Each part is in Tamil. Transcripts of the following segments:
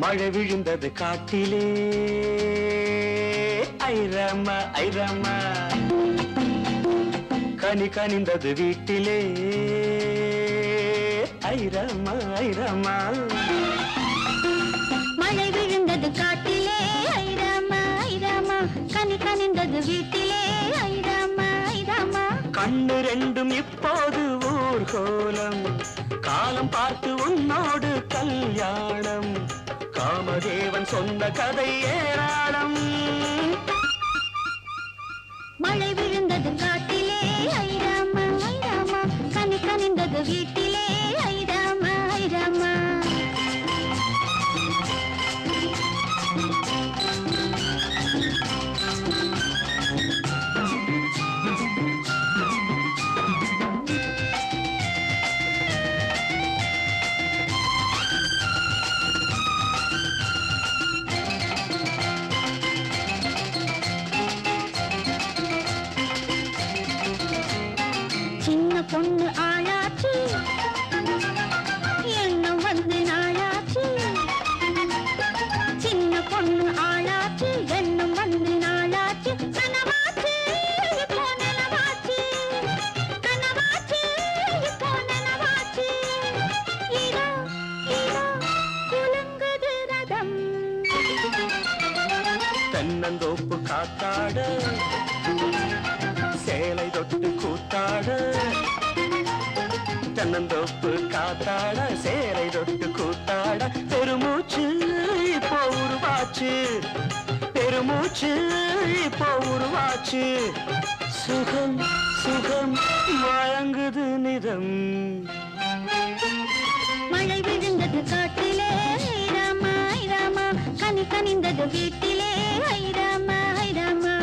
மழை விழுந்தது காட்டிலே ஐரம்மா ஐரம்மா, கனி கனிந்தது வீட்டிலே ஐரம்மா ஐரம்மா. மழை விழுந்தது காட்டிலே ஐரம்மா ஐரம்மா, கனி கனிந்தது வீட்டிலே ஐரம்மா ஐரம்மா. கண்ணு ரெண்டும் இப்போது ஊர்கோலம், காலம் பார்த்து உன்னோடு கல்யாணம், காமதேவன் சொன்ன கதை ஏராளம். மழை விழுந்தது காட்டிலே ஐரம்மா ஐரம்மா, கனி கனிந்தது வீட்டிலே ஐரம்மா ஐரம்மா. சின்ன பொண்ணு ஆளாச்சு, எண்ணம் வந்து நாளாச்சு. சின்ன பொண்ணு ஆளாச்சு, எண்ணம் வந்து நாளாச்சு. கனவாச்சு இப்போ நனவாச்சு, கனவாச்சு இப்போ நனவாச்சு. இதோ இதோ குலுங்குது ரதம். தென்னந்தோப்பு காத்தாட, சேலை தொட்டு கூத்தாட, தென்னந்தோப்பு காத்தாட, சேலை தொட்டு கூத்தாட, பெருமூச்சு இப்போ உருவாச்சு, பெருமூச்சு இப்போ உருவாச்சு. சுகம் சுகம் வழங்குது நிறம். மழை விழுந்தது காட்டிலே ஐரம்மா ஐரம்மா, கனி கனிந்தது வீட்டிலே ஐரம்மா ஐரம்மா.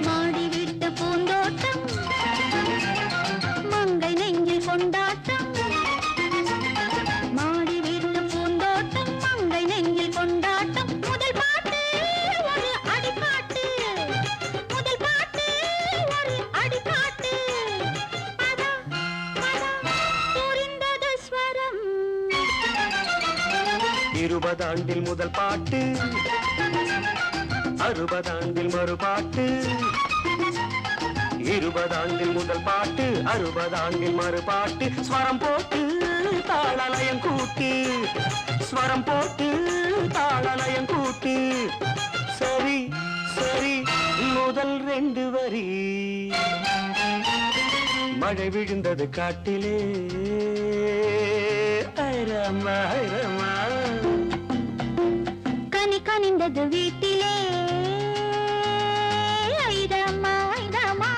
மாடி விட்டு பூந்தோட்டம், மங்கை நெஞ்சில் கொண்டாட்டம். மாடி விட்டு பூந்தோட்டம், மங்கை நெஞ்சில் கொண்டாட்டம். முதல் பாட்டு ஒரு அடிப்பாட்டு, முதல் பாட்டு ஒரு அடிப்பாட்டு. பதா பதா புரிந்தது ஸ்வரம். 20 ஆண்டில் முதல் பாட்டு, 60 ஆண்டில் மறுபாட்டு. 20 ஆண்டில் முதல் பாட்டு, 60 ஆண்டில் மறுபாட்டு. ஸ்வரம் போட்டு தாளலயம் கூட்டு, ஸ்வரம் போட்டு தாளலயம் கூட்டு. சரி சரி முதல் 2 வரி. மழை விழுந்தது காட்டிலே ஐரம்மா ஐரம்மா, கனி கனிந்தது வீட்டிலே ஐரம்மா ஐரம்மா.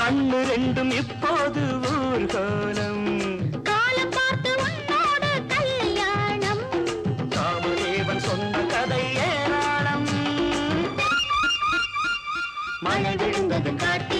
கண்ணு ரெண்டும் இப்போது ஊர்கோலம், காலம் பார்த்து உன்னோடு கல்யாணம், காமதேவன் சொன்ன கதை ஏராளம். மழை விழுந்தது காட்டிலே